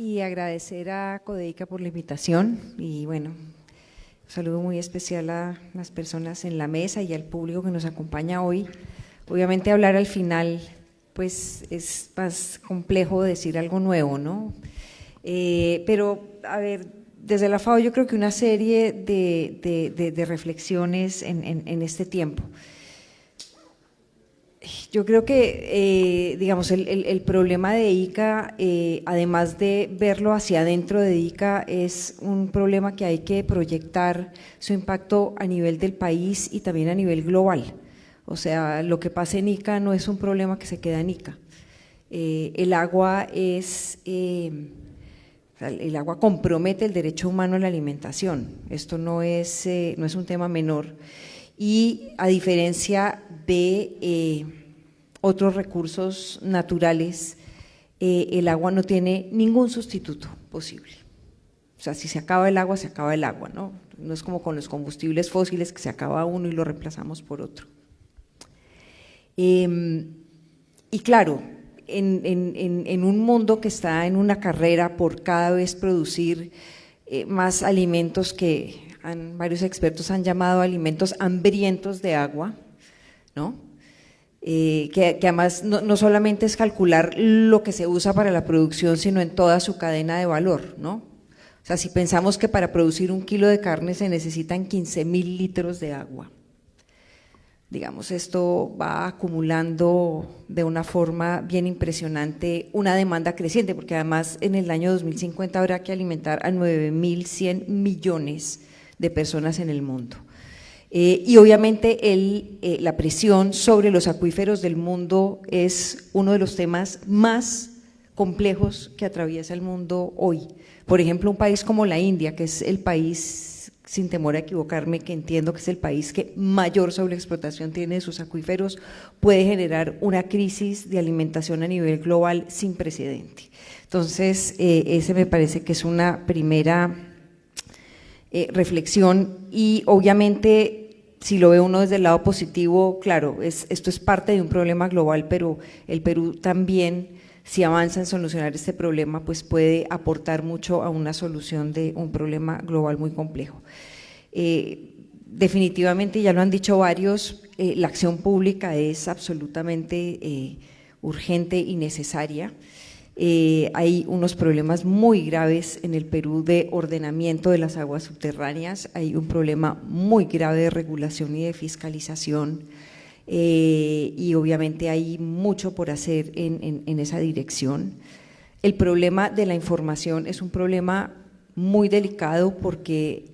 y agradecer a Codeica por la invitación y bueno, un saludo muy especial a las personas en la mesa y al público que nos acompaña hoy. Obviamente hablar al final pues es más complejo decir algo nuevo, ¿no? Pero a ver, desde la FAO yo creo que una serie de reflexiones en este tiempo. Yo creo que, digamos, el problema de ICA, además de verlo hacia adentro de ICA, es un problema que hay que proyectar su impacto a nivel del país y también a nivel global. O sea, lo que pasa en ICA no es un problema que se queda en ICA. El agua el agua compromete el derecho humano a la alimentación. Esto no es un tema menor. Y a diferencia de otros recursos naturales, el agua no tiene ningún sustituto posible. O sea, si se acaba el agua, se acaba el agua, ¿no? No es como con los combustibles fósiles que se acaba uno y lo reemplazamos por otro. Y claro, en un mundo que está en una carrera por cada vez producir más alimentos que varios expertos han llamado alimentos hambrientos de agua, ¿no? Que además no solamente es calcular lo que se usa para la producción, sino en toda su cadena de valor, ¿no? O sea, si pensamos que para producir 1 kilo de carne se necesitan 15.000 litros de agua, digamos, esto va acumulando de una forma bien impresionante una demanda creciente, porque además en el año 2050 habrá que alimentar a 9.100 millones de personas en el mundo. Y obviamente la presión sobre los acuíferos del mundo es uno de los temas más complejos que atraviesa el mundo hoy. Por ejemplo, un país como la India, que es el país, sin temor a equivocarme, que entiendo que es el país que mayor sobreexplotación tiene de sus acuíferos, puede generar una crisis de alimentación a nivel global sin precedente. Entonces, ese me parece que es una primera reflexión y obviamente si lo ve uno desde el lado positivo, claro, esto es parte de un problema global, pero el Perú también, si avanza en solucionar este problema, pues puede aportar mucho a una solución de un problema global muy complejo. Definitivamente, ya lo han dicho varios, la acción pública es absolutamente urgente y necesaria. Hay unos problemas muy graves en el Perú de ordenamiento de las aguas subterráneas, hay un problema muy grave de regulación y de fiscalización y obviamente hay mucho por hacer en esa dirección. El problema de la información es un problema muy delicado porque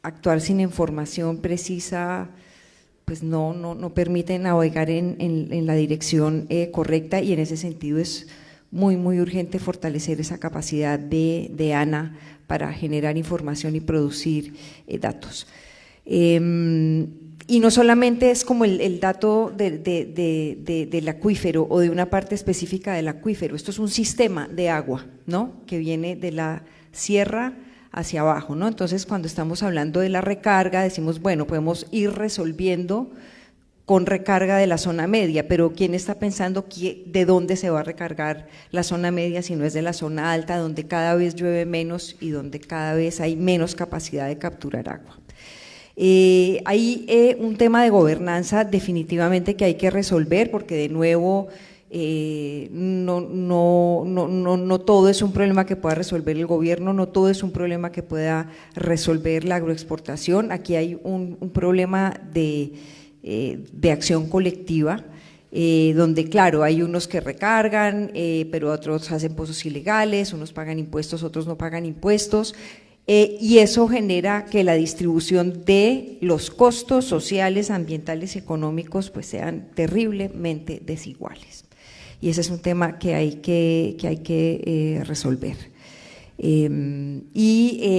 actuar sin información precisa pues no permite navegar en la dirección correcta y en ese sentido es muy urgente fortalecer esa capacidad de ANA para generar información y producir datos. Y no solamente es como el dato del acuífero o de una parte específica del acuífero, esto es un sistema de agua, ¿no? Que viene de la sierra hacia abajo, ¿no? Entonces, cuando estamos hablando de la recarga, decimos, bueno, podemos ir resolviendo con recarga de la zona media, pero ¿quién está pensando de dónde se va a recargar la zona media si no es de la zona alta, donde cada vez llueve menos y donde cada vez hay menos capacidad de capturar agua? Hay un tema de gobernanza definitivamente que hay que resolver porque de nuevo no todo es un problema que pueda resolver el gobierno, no todo es un problema que pueda resolver la agroexportación, aquí hay un problema de acción colectiva, donde claro, hay unos que recargan, pero otros hacen pozos ilegales, unos pagan impuestos, otros no pagan impuestos, y eso genera que la distribución de los costos sociales, ambientales y económicos pues sean terriblemente desiguales. Y ese es un tema que hay que resolver.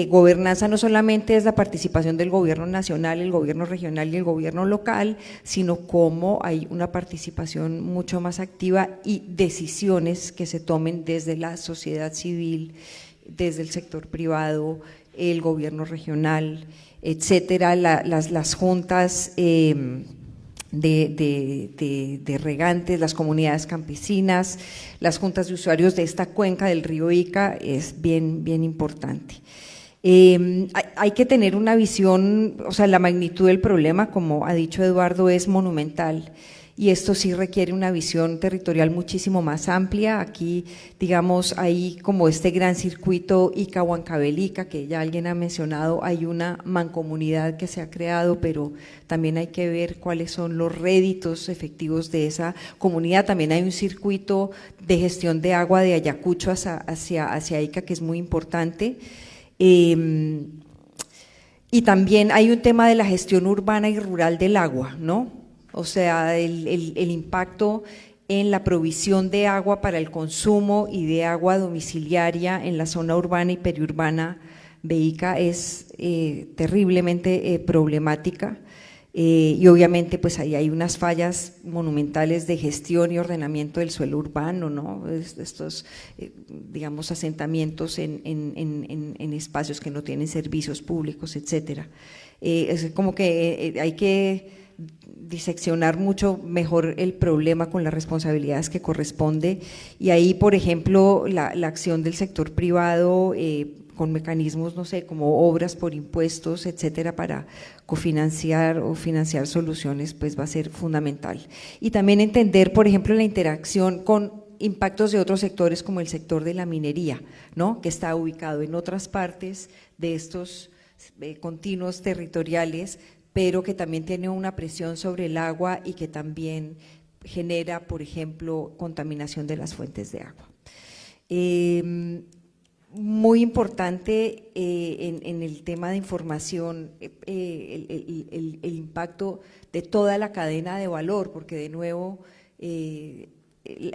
Gobernanza no solamente es la participación del gobierno nacional, el gobierno regional y el gobierno local, sino cómo hay una participación mucho más activa y decisiones que se tomen desde la sociedad civil, desde el sector privado, el gobierno regional, etcétera, las juntas de regantes, las comunidades campesinas, las juntas de usuarios de esta cuenca del río Ica es bien importante. Hay que tener una visión, o sea, la magnitud del problema, como ha dicho Eduardo, es monumental y esto sí requiere una visión territorial muchísimo más amplia. Aquí, digamos, hay como este gran circuito Ica-Huancavelica, que ya alguien ha mencionado, hay una mancomunidad que se ha creado, pero también hay que ver cuáles son los réditos efectivos de esa comunidad. También hay un circuito de gestión de agua de Ayacucho hacia Ica que es muy importante. Y también hay un tema de la gestión urbana y rural del agua, ¿no? O sea, el impacto en la provisión de agua para el consumo y de agua domiciliaria en la zona urbana y periurbana de Ica es terriblemente problemática. Y obviamente pues ahí hay unas fallas monumentales de gestión y ordenamiento del suelo urbano, ¿no? Estos, digamos, asentamientos en espacios que no tienen servicios públicos, etcétera. Es como que hay que diseccionar mucho mejor el problema con las responsabilidades que corresponde y ahí, por ejemplo, la acción del sector privado con mecanismos, no sé, como obras por impuestos, etcétera, para cofinanciar o financiar soluciones, pues va a ser fundamental. Y también entender, por ejemplo, la interacción con impactos de otros sectores como el sector de la minería, ¿no? Que está ubicado en otras partes de estos continuos territoriales, pero que también tiene una presión sobre el agua y que también genera, por ejemplo, contaminación de las fuentes de agua. Muy importante en el tema de información el impacto de toda la cadena de valor, porque de nuevo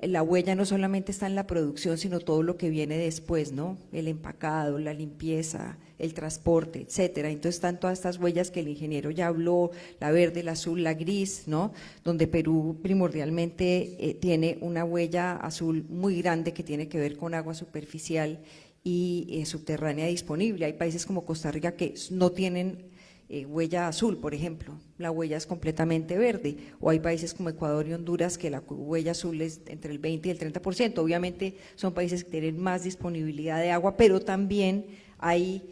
la huella no solamente está en la producción, sino todo lo que viene después, ¿no? El empacado, la limpieza, el transporte, etcétera. Entonces están todas estas huellas que el ingeniero ya habló, la verde, la azul, la gris, ¿no? Donde Perú primordialmente tiene una huella azul muy grande que tiene que ver con agua superficial y subterránea disponible. Hay países como Costa Rica que no tienen huella azul, por ejemplo, la huella es completamente verde, o hay países como Ecuador y Honduras que la huella azul es entre el 20 y el 30%, obviamente son países que tienen más disponibilidad de agua, pero también hay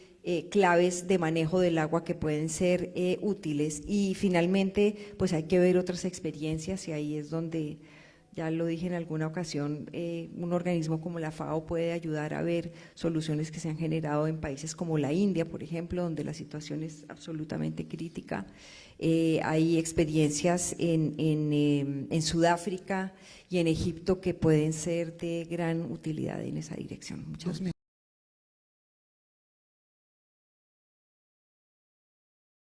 claves de manejo del agua que pueden ser útiles y finalmente pues hay que ver otras experiencias y ahí es donde, ya lo dije en alguna ocasión, un organismo como la FAO puede ayudar a ver soluciones que se han generado en países como la India, por ejemplo, donde la situación es absolutamente crítica. Hay experiencias en Sudáfrica y en Egipto que pueden ser de gran utilidad en esa dirección. Muchas gracias.